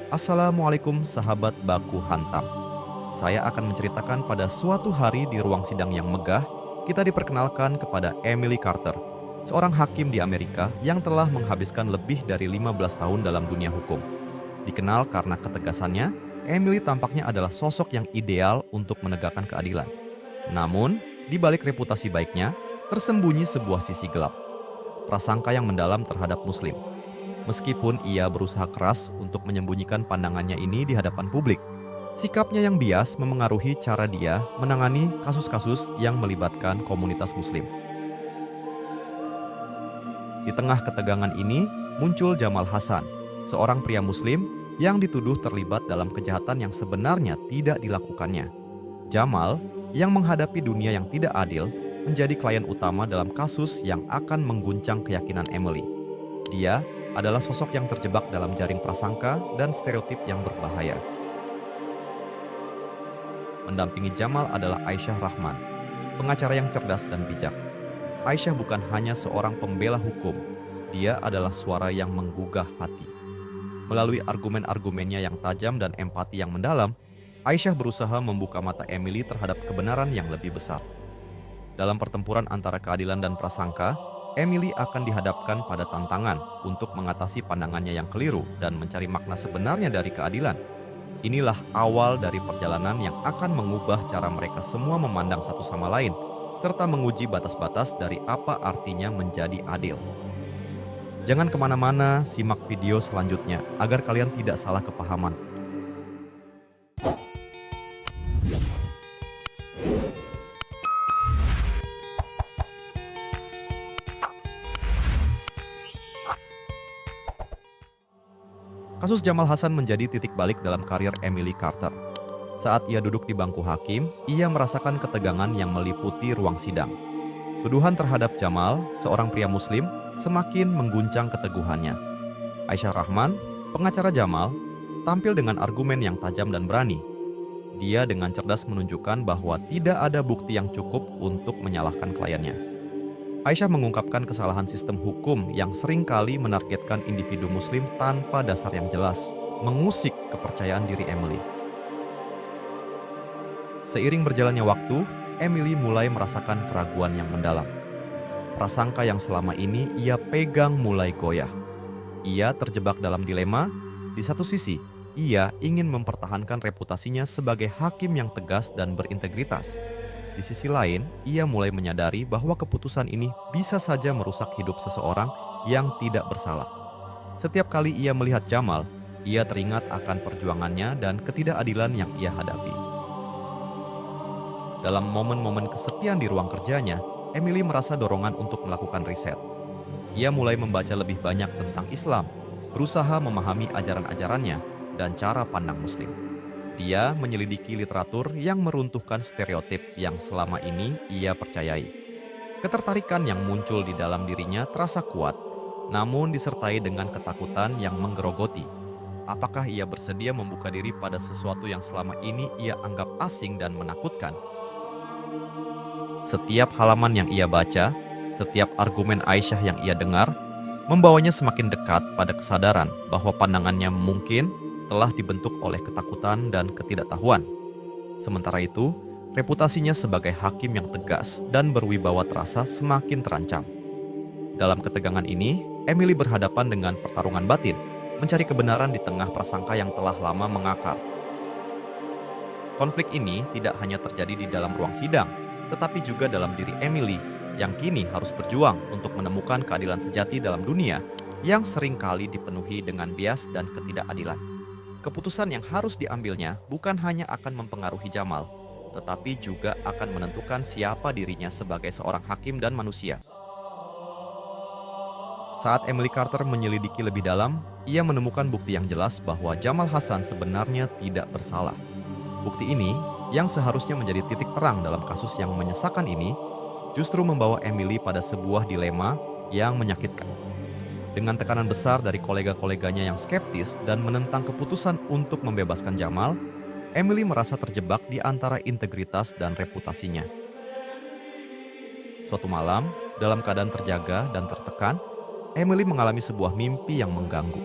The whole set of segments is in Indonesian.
Assalamualaikum sahabat baku hantam. Saya akan menceritakan pada suatu hari di ruang sidang yang megah, kita diperkenalkan kepada Emily Carter, seorang hakim di Amerika yang telah menghabiskan lebih dari 15 tahun dalam dunia hukum. Dikenal karena ketegasannya, Emily tampaknya adalah sosok yang ideal untuk menegakkan keadilan. Namun, di balik reputasi baiknya, tersembunyi sebuah sisi gelap, prasangka yang mendalam terhadap Muslim. Meskipun ia berusaha keras untuk menyembunyikan pandangannya ini di hadapan publik, sikapnya yang bias memengaruhi cara dia menangani kasus-kasus yang melibatkan komunitas Muslim. Di tengah ketegangan ini, muncul Jamal Hasan, seorang pria Muslim yang dituduh terlibat dalam kejahatan yang sebenarnya tidak dilakukannya. Jamal, yang menghadapi dunia yang tidak adil, menjadi klien utama dalam kasus yang akan mengguncang keyakinan Emily. Dia adalah sosok yang terjebak dalam jaring prasangka dan stereotip yang berbahaya. Mendampingi Jamal adalah Aisyah Rahman, pengacara yang cerdas dan bijak. Aisyah bukan hanya seorang pembela hukum, dia adalah suara yang menggugah hati. Melalui argumen-argumennya yang tajam dan empati yang mendalam, Aisyah berusaha membuka mata Emily terhadap kebenaran yang lebih besar. Dalam pertempuran antara keadilan dan prasangka, Emily akan dihadapkan pada tantangan untuk mengatasi pandangannya yang keliru dan mencari makna sebenarnya dari keadilan. Inilah awal dari perjalanan yang akan mengubah cara mereka semua memandang satu sama lain, serta menguji batas-batas dari apa artinya menjadi adil. Jangan kemana-mana, simak video selanjutnya agar kalian tidak salah kepahaman. Kasus Jamal Hasan menjadi titik balik dalam karir Emily Carter. Saat ia duduk di bangku hakim, ia merasakan ketegangan yang meliputi ruang sidang. Tuduhan terhadap Jamal, seorang pria Muslim, semakin mengguncang keteguhannya. Aisyah Rahman, pengacara Jamal, tampil dengan argumen yang tajam dan berani. Dia dengan cerdas menunjukkan bahwa tidak ada bukti yang cukup untuk menyalahkan kliennya. Aisyah mengungkapkan kesalahan sistem hukum yang seringkali menargetkan individu Muslim tanpa dasar yang jelas, mengusik kepercayaan diri Emily. Seiring berjalannya waktu, Emily mulai merasakan keraguan yang mendalam. Prasangka yang selama ini ia pegang mulai goyah. Ia terjebak dalam dilema. Di satu sisi, ia ingin mempertahankan reputasinya sebagai hakim yang tegas dan berintegritas. Di sisi lain, ia mulai menyadari bahwa keputusan ini bisa saja merusak hidup seseorang yang tidak bersalah. Setiap kali ia melihat Jamal, ia teringat akan perjuangannya dan ketidakadilan yang ia hadapi. Dalam momen-momen kesepian di ruang kerjanya, Emily merasa dorongan untuk melakukan riset. Ia mulai membaca lebih banyak tentang Islam, berusaha memahami ajaran-ajarannya dan cara pandang Muslim. Dia menyelidiki literatur yang meruntuhkan stereotip yang selama ini ia percayai. Ketertarikan yang muncul di dalam dirinya terasa kuat, namun disertai dengan ketakutan yang menggerogoti. Apakah ia bersedia membuka diri pada sesuatu yang selama ini ia anggap asing dan menakutkan? Setiap halaman yang ia baca, setiap argumen Aisyah yang ia dengar, membawanya semakin dekat pada kesadaran bahwa pandangannya mungkin telah dibentuk oleh ketakutan dan ketidaktahuan. Sementara itu, reputasinya sebagai hakim yang tegas dan berwibawa terasa semakin terancam. Dalam ketegangan ini, Emily berhadapan dengan pertarungan batin, mencari kebenaran di tengah prasangka yang telah lama mengakar. Konflik ini tidak hanya terjadi di dalam ruang sidang, tetapi juga dalam diri Emily yang kini harus berjuang untuk menemukan keadilan sejati dalam dunia yang seringkali dipenuhi dengan bias dan ketidakadilan. Keputusan yang harus diambilnya bukan hanya akan mempengaruhi Jamal, tetapi juga akan menentukan siapa dirinya sebagai seorang hakim dan manusia. Saat Emily Carter menyelidiki lebih dalam, ia menemukan bukti yang jelas bahwa Jamal Hasan sebenarnya tidak bersalah. Bukti ini, yang seharusnya menjadi titik terang dalam kasus yang menyesakan ini, justru membawa Emily pada sebuah dilema yang menyakitkan. Dengan tekanan besar dari kolega-koleganya yang skeptis dan menentang keputusan untuk membebaskan Jamal, Emily merasa terjebak di antara integritas dan reputasinya. Suatu malam, dalam keadaan terjaga dan tertekan, Emily mengalami sebuah mimpi yang mengganggu.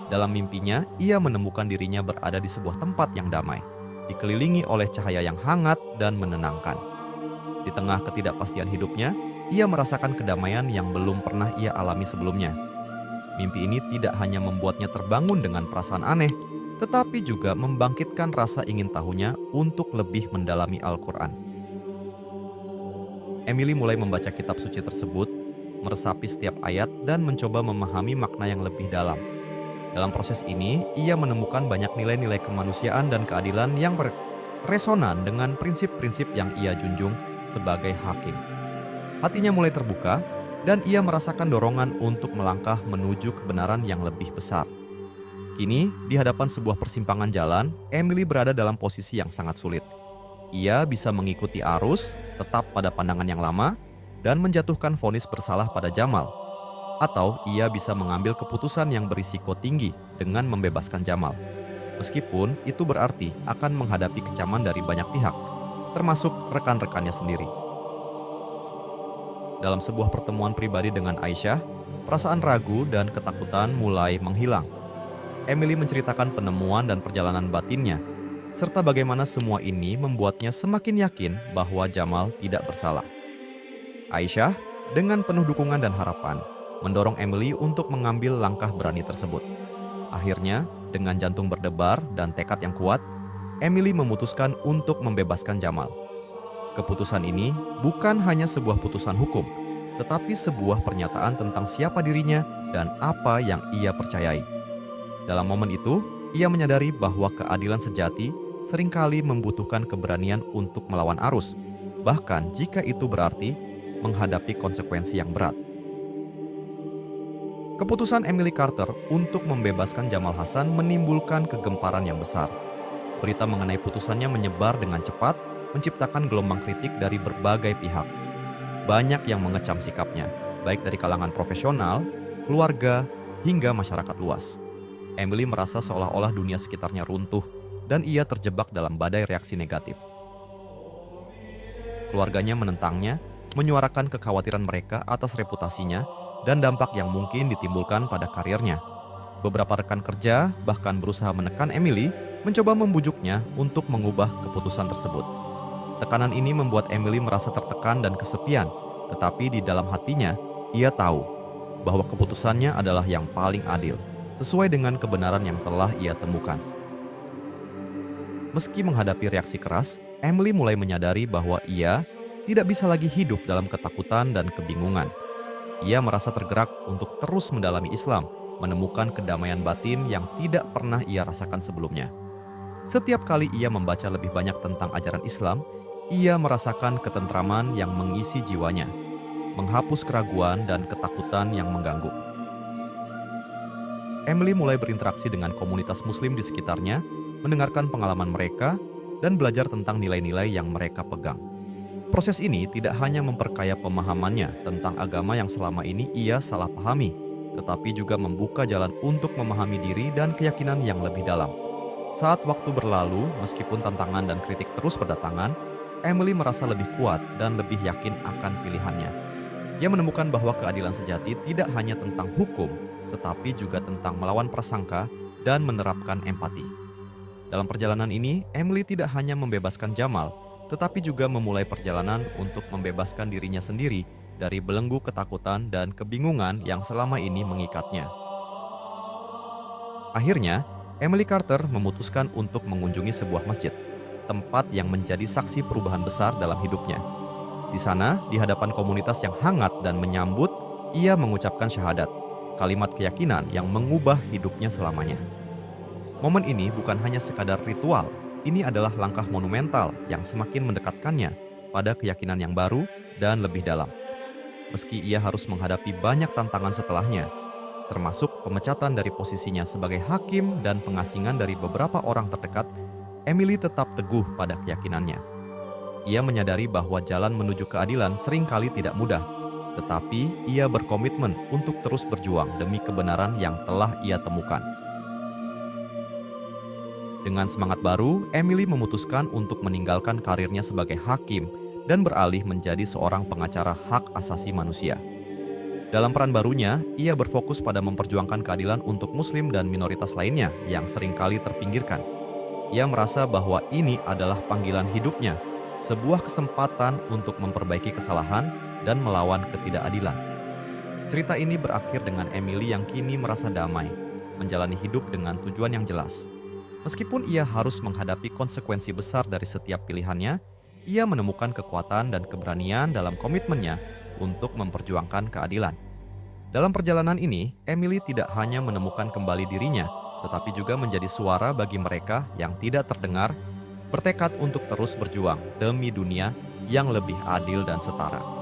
Dalam mimpinya, ia menemukan dirinya berada di sebuah tempat yang damai, dikelilingi oleh cahaya yang hangat dan menenangkan. Di tengah ketidakpastian hidupnya, ia merasakan kedamaian yang belum pernah ia alami sebelumnya. Mimpi ini tidak hanya membuatnya terbangun dengan perasaan aneh, tetapi juga membangkitkan rasa ingin tahunya untuk lebih mendalami Al-Quran. Emily mulai membaca kitab suci tersebut, meresapi setiap ayat dan mencoba memahami makna yang lebih dalam. Dalam proses ini, ia menemukan banyak nilai-nilai kemanusiaan dan keadilan yang beresonan dengan prinsip-prinsip yang ia junjung sebagai hakim. Hatinya mulai terbuka, dan ia merasakan dorongan untuk melangkah menuju kebenaran yang lebih besar. Kini, di hadapan sebuah persimpangan jalan, Emily berada dalam posisi yang sangat sulit. Ia bisa mengikuti arus, tetap pada pandangan yang lama, dan menjatuhkan vonis bersalah pada Jamal. Atau ia bisa mengambil keputusan yang berisiko tinggi dengan membebaskan Jamal. Meskipun itu berarti akan menghadapi kecaman dari banyak pihak, termasuk rekan-rekannya sendiri. Dalam sebuah pertemuan pribadi dengan Aisyah, perasaan ragu dan ketakutan mulai menghilang. Emily menceritakan penemuan dan perjalanan batinnya, serta bagaimana semua ini membuatnya semakin yakin bahwa Jamal tidak bersalah. Aisyah, dengan penuh dukungan dan harapan, mendorong Emily untuk mengambil langkah berani tersebut. Akhirnya, dengan jantung berdebar dan tekad yang kuat, Emily memutuskan untuk membebaskan Jamal. Keputusan ini bukan hanya sebuah putusan hukum, tetapi sebuah pernyataan tentang siapa dirinya dan apa yang ia percayai. Dalam momen itu, ia menyadari bahwa keadilan sejati seringkali membutuhkan keberanian untuk melawan arus, bahkan jika itu berarti menghadapi konsekuensi yang berat. Keputusan Emily Carter untuk membebaskan Jamal Hasan menimbulkan kegemparan yang besar. Berita mengenai putusannya menyebar dengan cepat, menciptakan gelombang kritik dari berbagai pihak. Banyak yang mengecam sikapnya, baik dari kalangan profesional, keluarga, hingga masyarakat luas. Emily merasa seolah-olah dunia sekitarnya runtuh, dan ia terjebak dalam badai reaksi negatif. Keluarganya menentangnya, menyuarakan kekhawatiran mereka atas reputasinya dan dampak yang mungkin ditimbulkan pada karirnya. Beberapa rekan kerja bahkan berusaha menekan Emily, mencoba membujuknya untuk mengubah keputusan tersebut. Tekanan ini membuat Emily merasa tertekan dan kesepian, tetapi di dalam hatinya, ia tahu bahwa keputusannya adalah yang paling adil, sesuai dengan kebenaran yang telah ia temukan. Meski menghadapi reaksi keras, Emily mulai menyadari bahwa ia tidak bisa lagi hidup dalam ketakutan dan kebingungan. Ia merasa tergerak untuk terus mendalami Islam, menemukan kedamaian batin yang tidak pernah ia rasakan sebelumnya. Setiap kali ia membaca lebih banyak tentang ajaran Islam, ia merasakan ketentraman yang mengisi jiwanya, menghapus keraguan dan ketakutan yang mengganggu. Emily mulai berinteraksi dengan komunitas Muslim di sekitarnya, mendengarkan pengalaman mereka, dan belajar tentang nilai-nilai yang mereka pegang. Proses ini tidak hanya memperkaya pemahamannya tentang agama yang selama ini ia salah pahami, tetapi juga membuka jalan untuk memahami diri dan keyakinan yang lebih dalam. Saat waktu berlalu, meskipun tantangan dan kritik terus berdatangan, Emily merasa lebih kuat dan lebih yakin akan pilihannya. Ia menemukan bahwa keadilan sejati tidak hanya tentang hukum, tetapi juga tentang melawan prasangka dan menerapkan empati. Dalam perjalanan ini, Emily tidak hanya membebaskan Jamal, tetapi juga memulai perjalanan untuk membebaskan dirinya sendiri dari belenggu ketakutan dan kebingungan yang selama ini mengikatnya. Akhirnya, Emily Carter memutuskan untuk mengunjungi sebuah masjid, tempat yang menjadi saksi perubahan besar dalam hidupnya. Di sana, di hadapan komunitas yang hangat dan menyambut, ia mengucapkan syahadat, kalimat keyakinan yang mengubah hidupnya selamanya. Momen ini bukan hanya sekadar ritual, ini adalah langkah monumental yang semakin mendekatkannya pada keyakinan yang baru dan lebih dalam. Meski ia harus menghadapi banyak tantangan setelahnya, termasuk pemecatan dari posisinya sebagai hakim dan pengasingan dari beberapa orang terdekat, Emily tetap teguh pada keyakinannya. Ia menyadari bahwa jalan menuju keadilan seringkali tidak mudah, tetapi ia berkomitmen untuk terus berjuang demi kebenaran yang telah ia temukan. Dengan semangat baru, Emily memutuskan untuk meninggalkan karirnya sebagai hakim dan beralih menjadi seorang pengacara hak asasi manusia. Dalam peran barunya, ia berfokus pada memperjuangkan keadilan untuk Muslim dan minoritas lainnya yang seringkali terpinggirkan. Ia merasa bahwa ini adalah panggilan hidupnya, sebuah kesempatan untuk memperbaiki kesalahan dan melawan ketidakadilan. Cerita ini berakhir dengan Emily yang kini merasa damai, menjalani hidup dengan tujuan yang jelas. Meskipun ia harus menghadapi konsekuensi besar dari setiap pilihannya, ia menemukan kekuatan dan keberanian dalam komitmennya untuk memperjuangkan keadilan. Dalam perjalanan ini, Emily tidak hanya menemukan kembali dirinya, tetapi juga menjadi suara bagi mereka yang tidak terdengar, bertekad untuk terus berjuang demi dunia yang lebih adil dan setara.